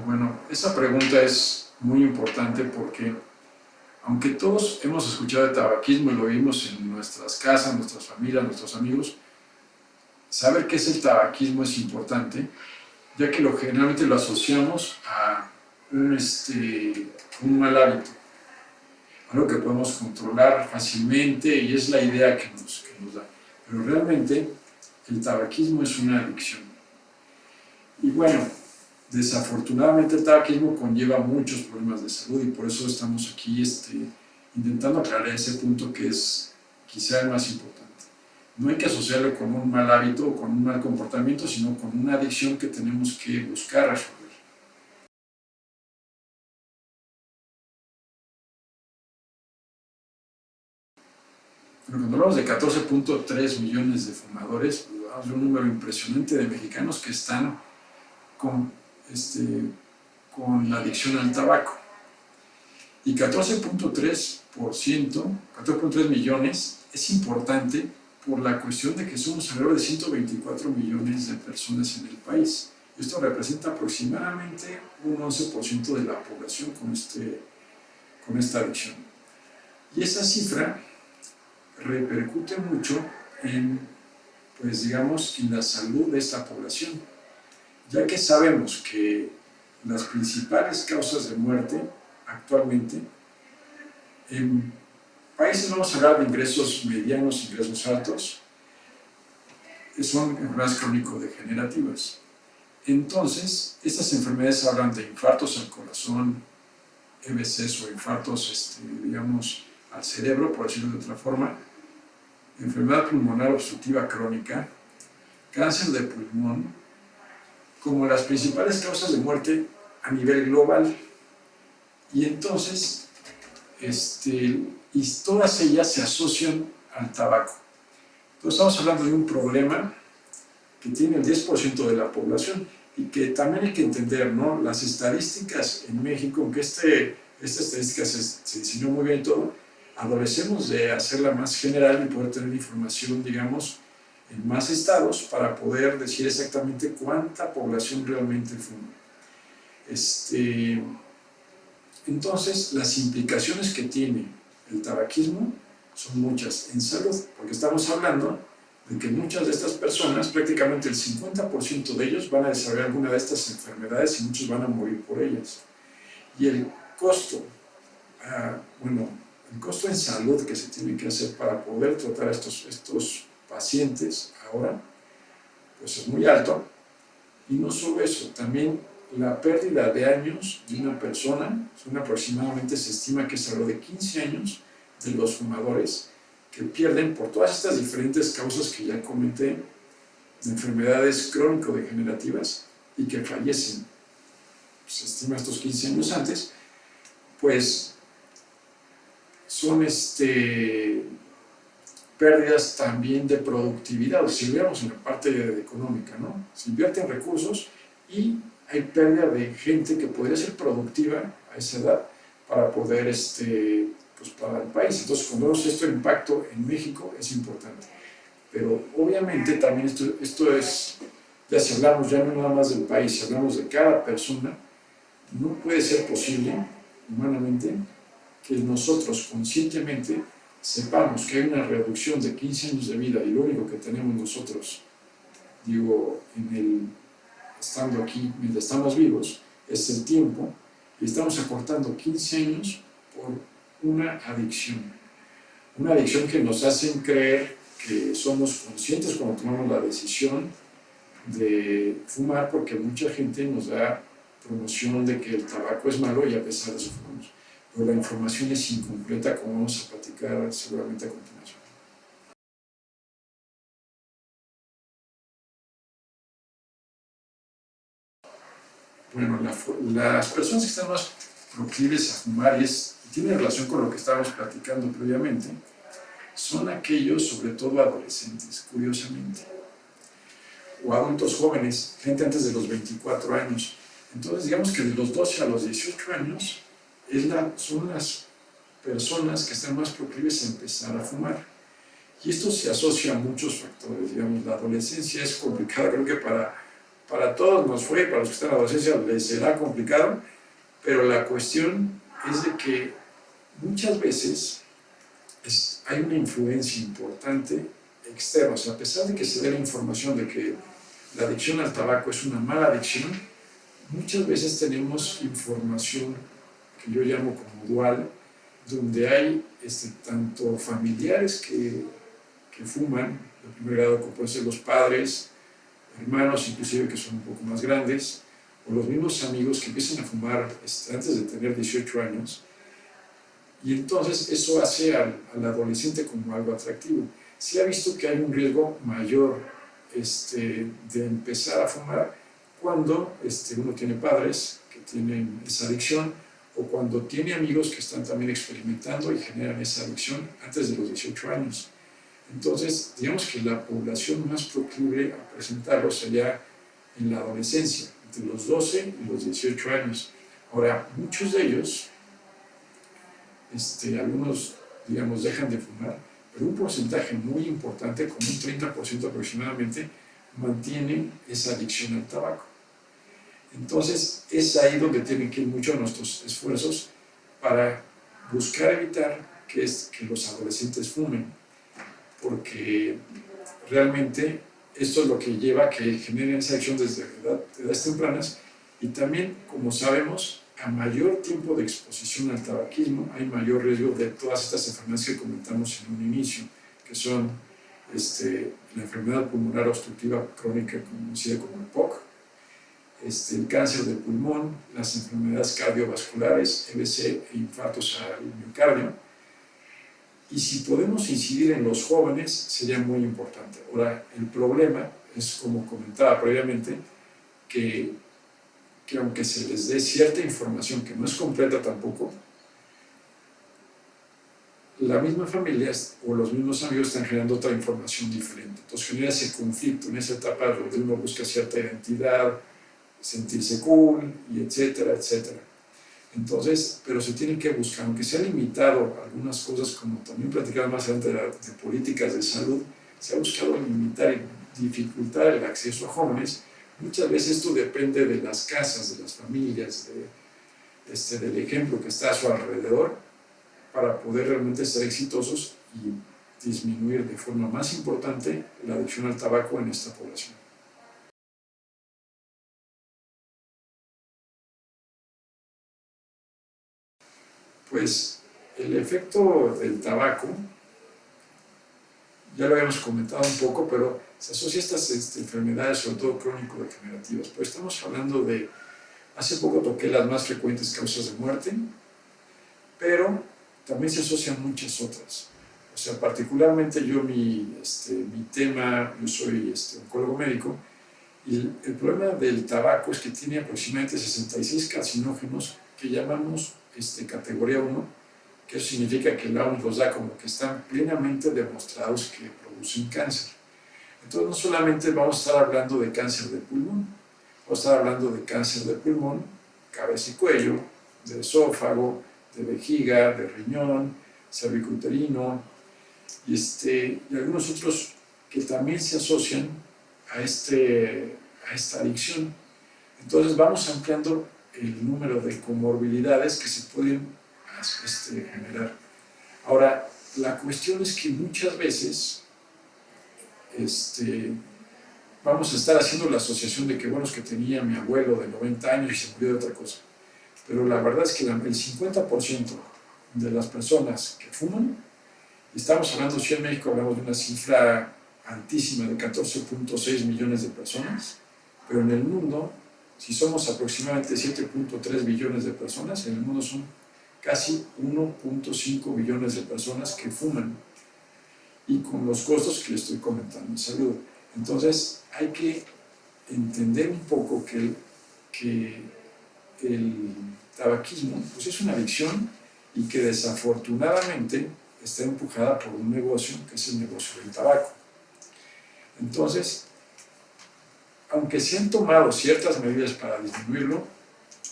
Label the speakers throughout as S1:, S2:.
S1: Bueno, esa pregunta es muy importante porque aunque todos hemos escuchado de tabaquismo y lo vimos en nuestras casas, nuestras familias, nuestros amigos, saber qué es el tabaquismo es importante, ya que generalmente lo asociamos a un mal hábito, algo que podemos controlar fácilmente y es la idea que nos da. Pero realmente el tabaquismo es una adicción. Y bueno, desafortunadamente el tabaquismo conlleva muchos problemas de salud y por eso estamos aquí intentando aclarar ese punto que es quizá el más importante. No hay que asociarlo con un mal hábito o con un mal comportamiento, sino con una adicción que tenemos que buscar resolver. Pero cuando hablamos de 14.3 millones de fumadores, hablamos de un número impresionante de mexicanos que están con, con la adicción al tabaco. Y 14.3 millones es importante por la cuestión de que somos alrededor de 124 millones de personas en el país. Esto representa aproximadamente un 11% de la población con esta adicción. Y esa cifra repercute mucho en, pues digamos, en la salud de esta población, ya que sabemos que las principales causas de muerte actualmente en países, vamos a hablar de ingresos medianos, ingresos altos, son enfermedades crónico-degenerativas. Entonces, estas enfermedades hablan de infartos al corazón, EBCs o infartos, digamos, al cerebro, por decirlo de otra forma, enfermedad pulmonar obstructiva crónica, cáncer de pulmón, como las principales causas de muerte a nivel global. Y entonces, y todas ellas se asocian al tabaco. Entonces estamos hablando de un problema que tiene el 10% de la población y que también hay que entender, ¿no? Las estadísticas en México, aunque esta estadística se diseñó muy bien y todo, adolecemos de hacerla más general y poder tener información, digamos, en más estados para poder decir exactamente cuánta población realmente fuma. Entonces, las implicaciones que tiene el tabaquismo son muchas en salud, porque estamos hablando de que muchas de estas personas, prácticamente el 50% de ellos van a desarrollar alguna de estas enfermedades y muchos van a morir por ellas. Y el costo, el costo en salud que se tiene que hacer para poder tratar a estos pacientes ahora, pues es muy alto. Y no solo eso, también la pérdida de años de una persona, aproximadamente se estima que es algo de 15 años de los fumadores que pierden por todas estas diferentes causas que ya comenté, de enfermedades crónico-degenerativas y que fallecen. Se estima estos 15 años antes, pues son pérdidas también de productividad, si veamos en la parte económica, ¿no? Se invierten recursos y hay pérdida de gente que podría ser productiva a esa edad para poder, pues para el país. Entonces, cuando vemos esto, el impacto en México es importante. Pero obviamente también esto es, ya si hablamos ya no nada más del país, si hablamos de cada persona, no puede ser posible humanamente que nosotros conscientemente sepamos que hay una reducción de 15 años de vida y lo único que tenemos nosotros, digo, estando aquí, mientras estamos vivos, es el tiempo, y estamos acortando 15 años por una adicción que nos hacen creer que somos conscientes cuando tomamos la decisión de fumar, porque mucha gente nos da promoción de que el tabaco es malo y a pesar de eso fumamos. Pero la información es incompleta, como vamos a platicar seguramente a continuación. Bueno, las personas que están más proclives a fumar, y tiene relación con lo que estábamos platicando previamente, son aquellos, sobre todo adolescentes, curiosamente, o adultos jóvenes, gente antes de los 24 años. Entonces, digamos que de los 12 a los 18 años son las personas que están más proclives a empezar a fumar. Y esto se asocia a muchos factores, digamos, la adolescencia es complicada, creo que para para todos nos fue, para los que están en la adolescencia les será complicado, pero la cuestión es de que muchas veces hay una influencia importante externa. O sea, a pesar de que se dé la información de que la adicción al tabaco es una mala adicción, muchas veces tenemos información que yo llamo como dual, donde hay tanto familiares que fuman de primer grado, como pueden ser los padres, hermanos inclusive que son un poco más grandes, o los mismos amigos que empiezan a fumar antes de tener 18 años, y entonces eso hace al adolescente como algo atractivo. Se ha visto que hay un riesgo mayor de empezar a fumar cuando uno tiene padres que tienen esa adicción, o cuando tiene amigos que están también experimentando y generan esa adicción antes de los 18 años. Entonces, digamos que la población más proclive a presentarlo sería en la adolescencia, entre los 12 y los 18 años. Ahora, muchos de ellos, algunos, digamos, dejan de fumar, pero un porcentaje muy importante, como un 30% aproximadamente, mantienen esa adicción al tabaco. Entonces, es ahí donde tienen que ir mucho nuestros esfuerzos para buscar evitar que los adolescentes fumen, porque realmente esto es lo que lleva a que generen esa adicción desde edades tempranas, y también, como sabemos, a mayor tiempo de exposición al tabaquismo hay mayor riesgo de todas estas enfermedades que comentamos en un inicio, que son la enfermedad pulmonar obstructiva crónica conocida como el POC, el cáncer de pulmón, las enfermedades cardiovasculares, EBC e infartos al miocardio. Y si podemos incidir en los jóvenes, sería muy importante. Ahora, el problema es, como comentaba previamente, que aunque se les dé cierta información, que no es completa tampoco, la misma familia o los mismos amigos están generando otra información diferente. Entonces genera ese conflicto en esa etapa donde uno busca cierta identidad, sentirse cool, y etcétera, etcétera. Entonces, pero se tienen que buscar, aunque se ha limitado algunas cosas, como también platicaba más adelante de políticas de salud, se ha buscado limitar y dificultar el acceso a jóvenes. Muchas veces esto depende de las casas, de las familias, del ejemplo que está a su alrededor, para poder realmente ser exitosos y disminuir de forma más importante la adicción al tabaco en esta población. Pues el efecto del tabaco, ya lo habíamos comentado un poco, pero se asocia a estas enfermedades, sobre todo crónico-degenerativas. Pero estamos hablando hace poco toqué las más frecuentes causas de muerte, pero también se asocian muchas otras. O sea, particularmente mi tema, yo soy oncólogo médico, y el problema del tabaco es que tiene aproximadamente 66 carcinógenos que llamamos categoría 1, que eso significa que la OMS los da como que están plenamente demostrados que producen cáncer. Entonces, no solamente vamos a estar hablando de cáncer de pulmón, vamos a estar hablando de cáncer de pulmón, cabeza y cuello, de esófago, de vejiga, de riñón, cervicouterino, y algunos otros que también se asocian a esta adicción. Entonces vamos ampliando el número de comorbilidades que se pueden generar. Ahora, la cuestión es que muchas veces vamos a estar haciendo la asociación de que, bueno, es que tenía mi abuelo de 90 años y se murió de otra cosa. Pero la verdad es que el 50% de las personas que fuman, estamos hablando, si en México hablamos de una cifra altísima de 14.6 millones de personas, pero en el mundo, si somos aproximadamente 7.3 billones de personas, en el mundo son casi 1.5 billones de personas que fuman, y con los costos que les estoy comentando en salud. Entonces, hay que entender un poco que el tabaquismo pues es una adicción, y que desafortunadamente está empujada por un negocio, que es el negocio del tabaco. Entonces, aunque se han tomado ciertas medidas para disminuirlo,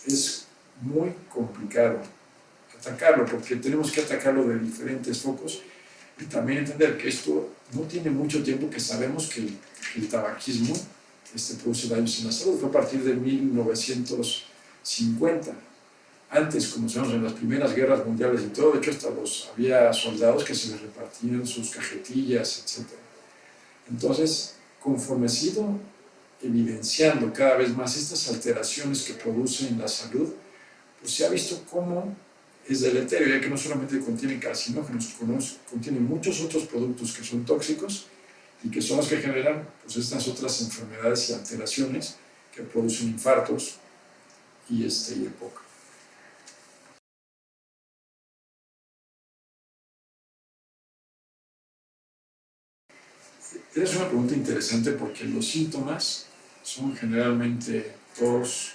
S1: es muy complicado atacarlo, porque tenemos que atacarlo de diferentes focos, y también entender que esto no tiene mucho tiempo que sabemos que el tabaquismo produce daños en la salud. Fue a partir de 1950. Antes, como sabemos, en las primeras guerras mundiales y todo, de hecho hasta había soldados que se les repartían sus cajetillas, etc. Entonces, conforme se ha ido evidenciando cada vez más estas alteraciones que producen la salud, pues se ha visto cómo es deleterio, ya que no solamente contiene carcinógenos, contiene muchos otros productos que son tóxicos y que son los que generan pues, estas otras enfermedades y alteraciones que producen infartos y EPOC. Es una pregunta interesante porque los síntomas son generalmente tos,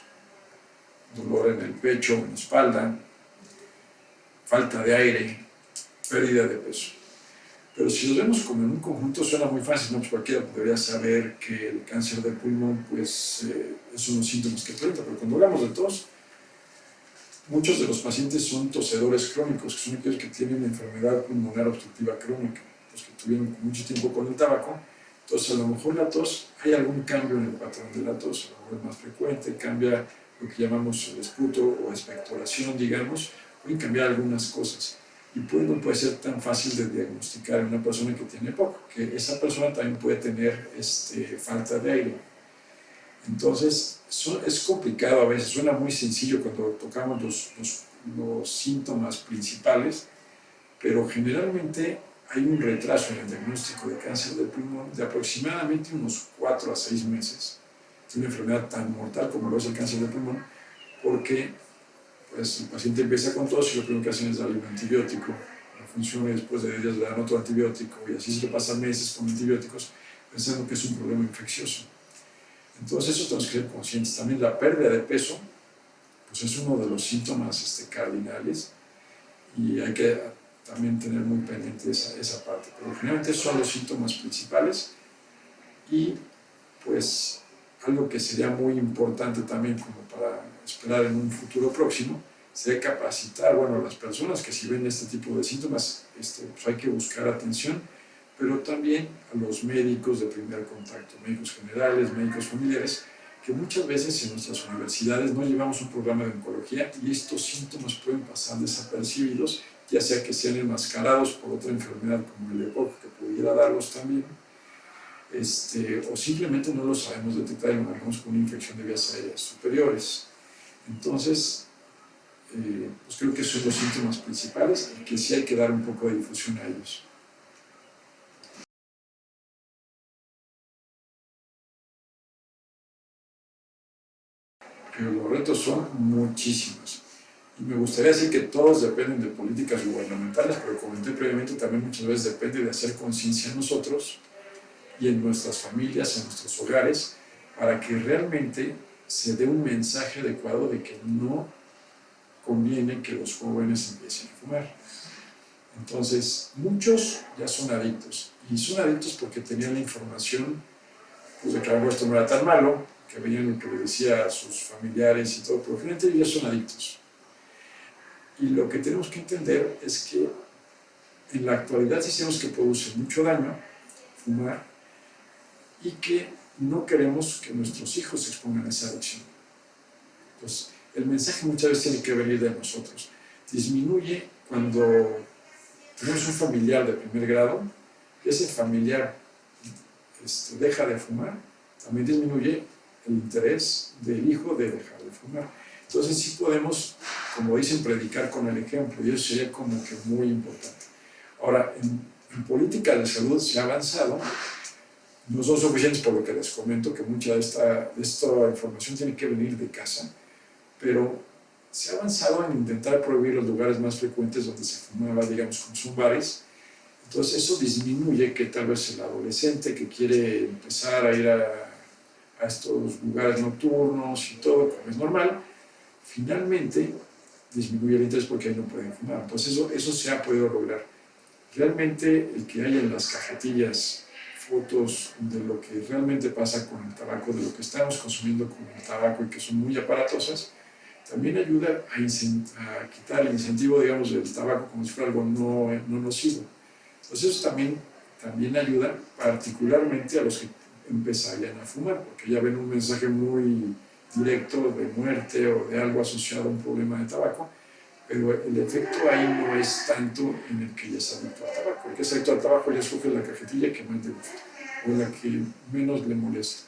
S1: dolor en el pecho, en la espalda, falta de aire, pérdida de peso. Pero si los vemos como en un conjunto suena muy fácil, ¿no? Pues cualquiera podría saber que el cáncer de pulmón pues, es unos síntomas que presenta, pero cuando hablamos de tos, muchos de los pacientes son tosedores crónicos, que son aquellos que tienen enfermedad pulmonar obstructiva crónica, los que tuvieron mucho tiempo con el tabaco. Entonces, a lo mejor la tos, hay algún cambio en el patrón de la tos, a lo mejor es más frecuente, cambia lo que llamamos el esputo o expectoración, digamos, pueden cambiar algunas cosas. Y no puede ser tan fácil de diagnosticar en una persona que tiene EPOC, que esa persona también puede tener falta de aire. Entonces, es complicado a veces, suena muy sencillo cuando tocamos los síntomas principales, pero generalmente hay un retraso en el diagnóstico de cáncer de pulmón de aproximadamente unos 4 a 6 meses. Es una enfermedad tan mortal como lo es el cáncer de pulmón, porque pues, el paciente empieza con tos y lo primero que hacen es darle un antibiótico, no funciona y después de días le dan otro antibiótico y así se le pasan meses con antibióticos pensando que es un problema infeccioso. Entonces eso tenemos que ser conscientes. También la pérdida de peso pues es uno de los síntomas cardinales y hay que también tener muy pendiente esa parte. Pero generalmente son los síntomas principales y pues algo que sería muy importante también como para esperar en un futuro próximo sería capacitar, a las personas que si ven este tipo de síntomas pues hay que buscar atención, pero también a los médicos de primer contacto, médicos generales, médicos familiares, que muchas veces en nuestras universidades no llevamos un programa de oncología y estos síntomas pueden pasar desapercibidos, ya sea que sean enmascarados por otra enfermedad como el EPOC, que pudiera darlos también, o simplemente no los sabemos detectar y lo manejamos con una infección de vías aéreas superiores. Entonces, pues creo que son los síntomas principales y que sí hay que dar un poco de difusión a ellos. Pero los retos son muchísimos. Y me gustaría decir que todos dependen de políticas gubernamentales, pero como comenté previamente, también muchas veces depende de hacer conciencia en nosotros y en nuestras familias, en nuestros hogares, para que realmente se dé un mensaje adecuado de que no conviene que los jóvenes empiecen a fumar. Entonces, muchos ya son adictos, y son adictos porque tenían la información pues, de que algo esto no era tan malo, que veían lo que le decía a sus familiares y todo, pero finalmente ya son adictos. Y lo que tenemos que entender es que en la actualidad sí sabemos que produce mucho daño fumar y que no queremos que nuestros hijos se expongan a esa adicción. Entonces, el mensaje muchas veces tiene que venir de nosotros. Disminuye cuando tenemos un familiar de primer grado y ese familiar deja de fumar, también disminuye el interés del hijo de dejar de fumar. Entonces sí podemos, como dicen, predicar con el ejemplo, y eso sería como que muy importante. Ahora, en política de salud se ha avanzado, no son suficientes por lo que les comento, que mucha de esta información tiene que venir de casa, pero se ha avanzado en intentar prohibir los lugares más frecuentes donde se fumaba, digamos, como son bares. Entonces eso disminuye que tal vez el adolescente que quiere empezar a ir a estos lugares nocturnos y todo, como es normal, finalmente disminuye el interés porque ahí no pueden fumar. Entonces eso se ha podido lograr. Realmente el que haya en las cajetillas fotos de lo que realmente pasa con el tabaco, de lo que estamos consumiendo con el tabaco y que son muy aparatosas, también ayuda a quitar el incentivo, digamos, del tabaco como si fuera algo no nocivo. Entonces eso también ayuda particularmente a los que empezarían a fumar, porque ya ven un mensaje muy directo de muerte o de algo asociado a un problema de tabaco, pero el efecto ahí no es tanto en el que ya es adicto al tabaco. El que es adicto al tabaco ya escoge la cajetilla que más le gusta o la que menos le molesta.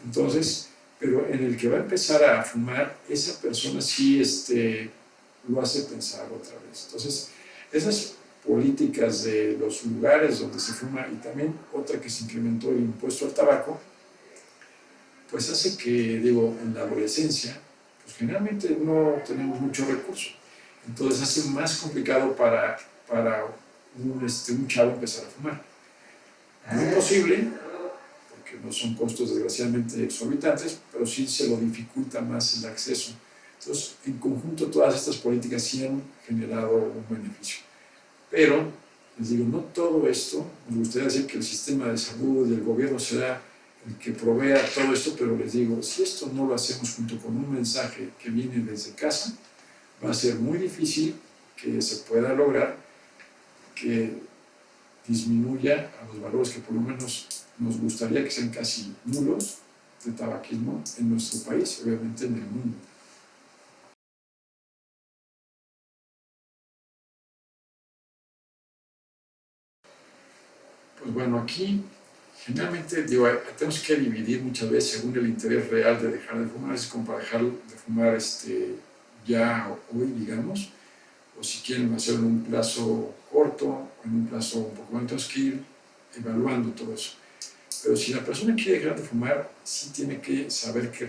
S1: Entonces, pero en el que va a empezar a fumar, esa persona sí lo hace pensar otra vez. Entonces, esas políticas de los lugares donde se fuma y también otra que se incrementó el impuesto al tabaco, pues hace que, digo, en la adolescencia, pues generalmente no tenemos muchos recursos. Entonces hace más complicado para un chavo empezar a fumar. No es posible, porque no son costos desgraciadamente exorbitantes, pero sí se lo dificulta más el acceso. Entonces, en conjunto, todas estas políticas sí han generado un beneficio. Pero, les digo, no todo esto, me gustaría decir que el sistema de salud y el gobierno será el que provea todo esto, pero les digo, si esto no lo hacemos junto con un mensaje que viene desde casa, va a ser muy difícil que se pueda lograr que disminuya a los valores que por lo menos nos gustaría que sean casi nulos de tabaquismo en nuestro país y obviamente en el mundo. Pues bueno, aquí generalmente digo, tenemos que dividir muchas veces según el interés real de dejar de fumar, es como para dejar de fumar ya hoy, digamos, o si quieren hacerlo en un plazo corto o en un plazo un poco más, entonces que ir evaluando todo eso. Pero si la persona quiere dejar de fumar, sí tiene que saber que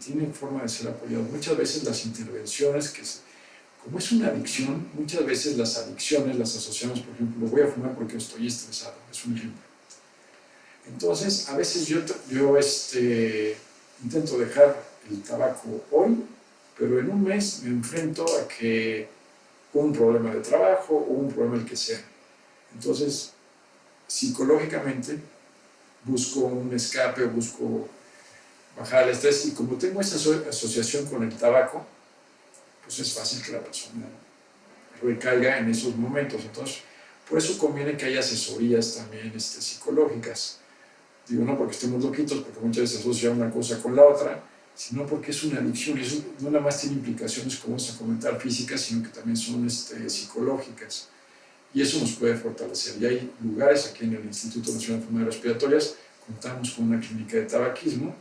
S1: tiene forma de ser apoyado. Muchas veces las intervenciones, como es una adicción, muchas veces las adicciones las asociamos, por ejemplo, voy a fumar porque estoy estresado, es un ejemplo. Entonces, a veces yo intento dejar el tabaco hoy, pero en un mes me enfrento a que un problema de trabajo o un problema el que sea. Entonces, psicológicamente, busco un escape, busco bajar el estrés y como tengo esa asociación con el tabaco, pues es fácil que la persona recaiga en esos momentos. Entonces, por eso conviene que haya asesorías también psicológicas. Digo, no porque estemos loquitos, porque muchas veces asocia una cosa con la otra, sino porque es una adicción y eso no nada más tiene implicaciones, como vamos a comentar, físicas, sino que también son psicológicas. Y eso nos puede fortalecer. Y hay lugares aquí en el Instituto Nacional de Enfermedades Respiratorias, contamos con una clínica de tabaquismo,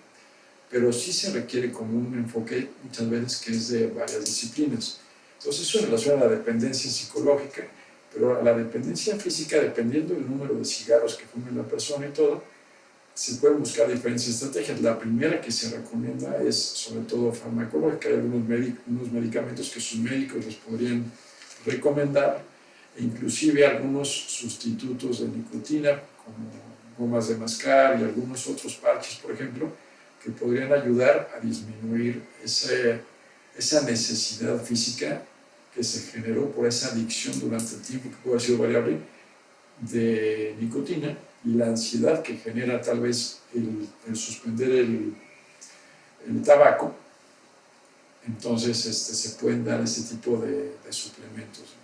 S1: pero sí se requiere como un enfoque muchas veces que es de varias disciplinas. Entonces eso en relación a la dependencia psicológica, pero a la dependencia física, dependiendo del número de cigarros que fume la persona y todo, se pueden buscar diferentes estrategias. La primera que se recomienda es sobre todo farmacológica. Hay unos medicamentos que sus médicos les podrían recomendar, e inclusive algunos sustitutos de nicotina, como gomas de mascar y algunos otros parches, por ejemplo, que podrían ayudar a disminuir esa necesidad física que se generó por esa adicción durante el tiempo, que puede haber sido variable, de nicotina, y la ansiedad que genera tal vez el suspender el tabaco. Entonces se pueden dar ese tipo de suplementos.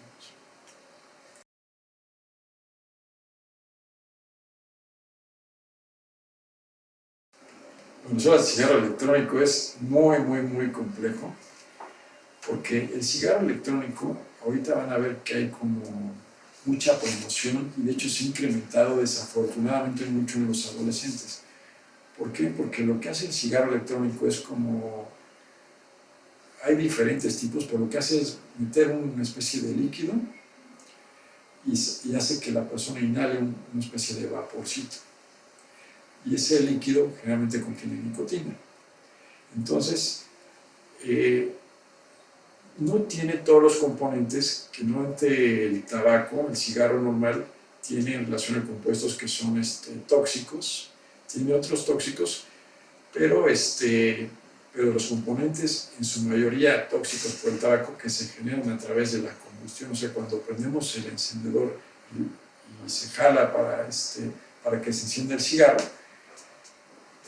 S1: Bueno, el cigarro electrónico es muy, muy, muy complejo, porque el cigarro electrónico, ahorita van a ver que hay como mucha promoción y de hecho se ha incrementado desafortunadamente mucho en los adolescentes. ¿Por qué? Porque lo que hace el cigarro electrónico es como, hay diferentes tipos, pero lo que hace es meter una especie de líquido y hace que la persona inhale una especie de vaporcito. Y ese líquido generalmente contiene nicotina. Entonces, no tiene todos los componentes que normalmente el tabaco, el cigarro normal, tiene en relación a compuestos que son tóxicos, tiene otros tóxicos, pero, pero los componentes en su mayoría tóxicos por el tabaco que se generan a través de la combustión, o sea, cuando prendemos el encendedor y se jala para que se encienda el cigarro,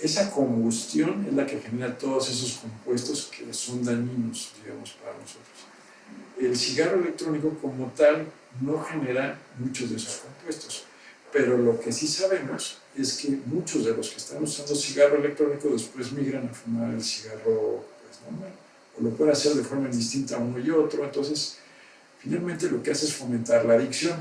S1: esa combustión es la que genera todos esos compuestos que son dañinos, digamos, para nosotros. El cigarro electrónico como tal no genera muchos de esos compuestos, Pero lo que sí sabemos es que muchos de los que están usando cigarro electrónico después migran a fumar el cigarro pues, normal, o lo pueden hacer de forma indistinta uno y otro. Entonces, finalmente lo que hace es fomentar la adicción.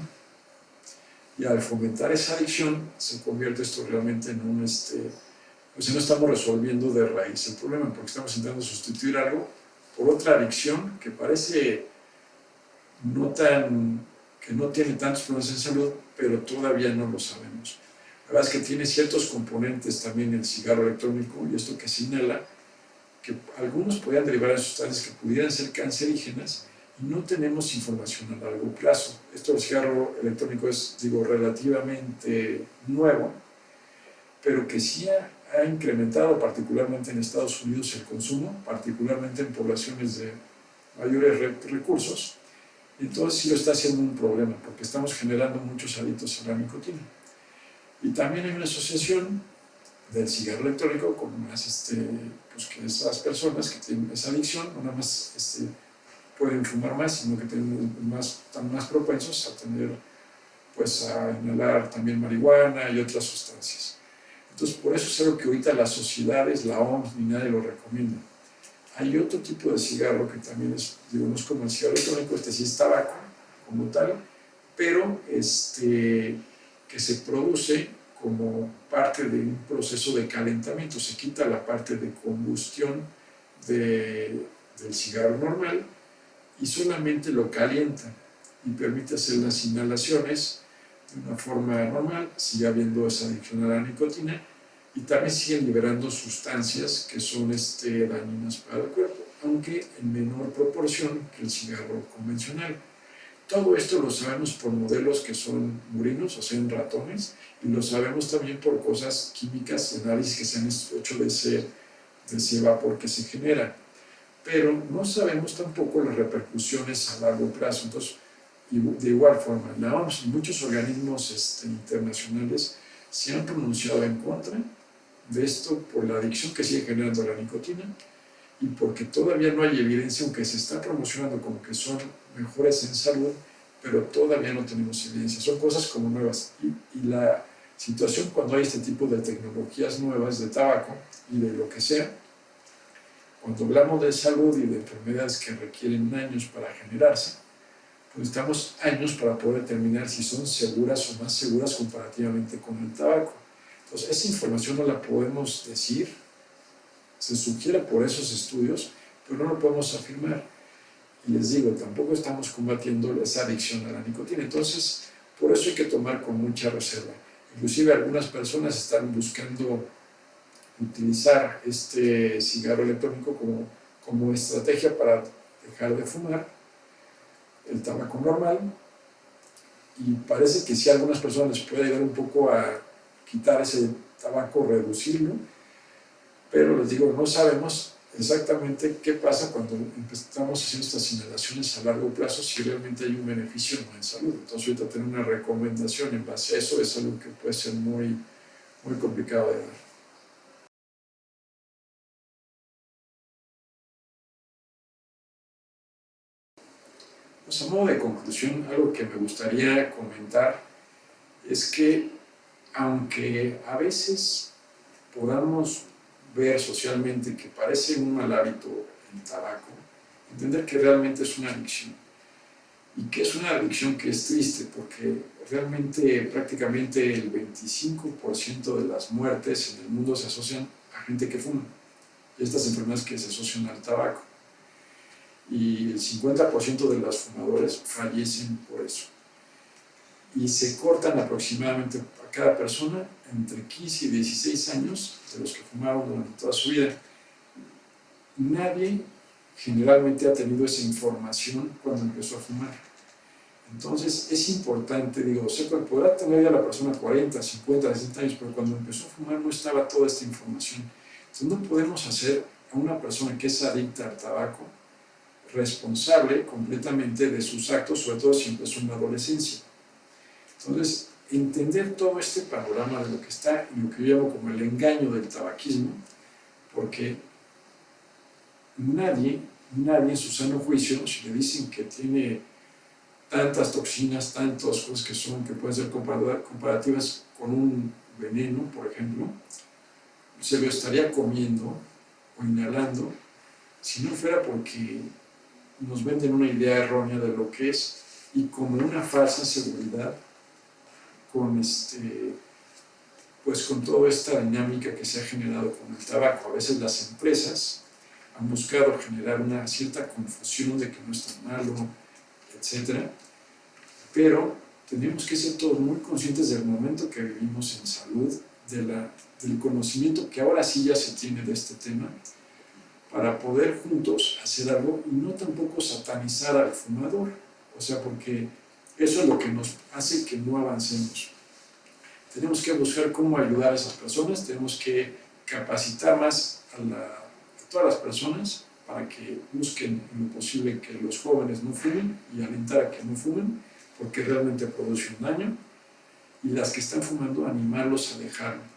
S1: Y al fomentar esa adicción, se convierte esto realmente en un, o sea, no estamos resolviendo de raíz el problema, porque estamos intentando sustituir algo por otra adicción que parece no tan, que no tiene tantos problemas en salud, pero todavía no lo sabemos. La verdad es que tiene ciertos componentes también el cigarro electrónico y esto que señala que algunos podrían derivar de sustancias que pudieran ser cancerígenas y no tenemos información a largo plazo. Esto del cigarro electrónico es, digo, relativamente nuevo, pero que sí ha incrementado particularmente en Estados Unidos el consumo, particularmente en poblaciones de mayores recursos. Entonces sí lo está haciendo un problema, porque estamos generando muchos adictos a la nicotina. Y también hay una asociación del cigarro electrónico con más, pues que esas personas que tienen esa adicción no nada más pueden fumar más, sino que están más propensos a tener, pues a inhalar también marihuana y otras sustancias. Entonces por eso es algo que ahorita las sociedades, la OMS ni nadie lo recomienda. Hay otro tipo de cigarro que también es, digo, no es como el cigarro electrónico, sí es tabaco como tal, pero que se produce como parte de un proceso de calentamiento. Se quita la parte de combustión del cigarro normal y solamente lo calienta y permite hacer las inhalaciones de una forma normal, sigue habiendo esa adicción a la nicotina y también siguen liberando sustancias que son dañinas para el cuerpo, aunque en menor proporción que el cigarro convencional. Todo esto lo sabemos por modelos que son murinos, o sea, en ratones, y lo sabemos también por cosas químicas y análisis que se han hecho de ese vapor que se genera. Pero no sabemos tampoco las repercusiones a largo plazo. Entonces, de igual forma, la OMS y muchos organismos internacionales se han pronunciado en contra de esto por la adicción que sigue generando la nicotina y porque todavía no hay evidencia, aunque se está promocionando como que son mejores en salud, pero todavía no tenemos evidencia. Son cosas como nuevas. Y la situación cuando hay este tipo de tecnologías nuevas de tabaco y de lo que sea, cuando hablamos de salud y de enfermedades que requieren años para generarse, pues necesitamos años para poder determinar si son seguras o más seguras comparativamente con el tabaco. Entonces, esa información no la podemos decir, se sugiere por esos estudios, pero no lo podemos afirmar. Y les digo, tampoco estamos combatiendo esa adicción a la nicotina. Entonces, por eso hay que tomar con mucha reserva. Inclusive algunas personas están buscando utilizar este cigarro electrónico como estrategia para dejar de fumar el tabaco normal. Y parece que sí a algunas personas les puede ayudar un poco a quitar ese tabaco, reducirlo, pero les digo, no sabemos exactamente qué pasa cuando estamos haciendo estas inhalaciones a largo plazo, si realmente hay un beneficio o no en salud. Entonces ahorita tener una recomendación en base a eso es algo que puede ser muy, muy complicado de dar. Pues a modo de conclusión, algo que me gustaría comentar es que aunque a veces podamos ver socialmente que parece un mal hábito el tabaco, entender que realmente es una adicción y que es una adicción que es triste porque realmente prácticamente el 25% de las muertes en el mundo se asocian a gente que fuma y estas enfermedades que se asocian al tabaco y el 50% de los fumadores fallecen por eso y se cortan aproximadamente a cada persona entre 15 y 16 años de los que fumaron durante toda su vida. Nadie generalmente ha tenido esa información cuando empezó a fumar. Entonces es importante, digo, podrá tener ya la persona 40, 50, 60 años, pero cuando empezó a fumar no estaba toda esta información. Entonces no podemos hacer a una persona que es adicta al tabaco responsable completamente de sus actos, sobre todo si empezó en la adolescencia. Entonces, entender todo este panorama de lo que está y lo que yo llamo como el engaño del tabaquismo, porque nadie en su sano juicio, si le dicen que tiene tantas toxinas, tantas cosas que pueden ser comparativas con un veneno, por ejemplo, se lo estaría comiendo o inhalando si no fuera porque nos venden una idea errónea de lo que es y como una falsa seguridad con pues con toda esta dinámica que se ha generado con el tabaco. A veces las empresas han buscado generar una cierta confusión de que no es tan malo, etc. Pero tenemos que ser todos muy conscientes del momento que vivimos en salud, del conocimiento que ahora sí ya se tiene de este tema, para poder juntos hacer algo y no tampoco satanizar al fumador. O sea, porque eso es lo que nos hace que no avancemos. Tenemos que buscar cómo ayudar a esas personas, tenemos que capacitar más a todas las personas para que busquen en lo posible que los jóvenes no fumen y alentar a que no fumen, porque realmente produce un daño, y las que están fumando animarlos a dejarlo.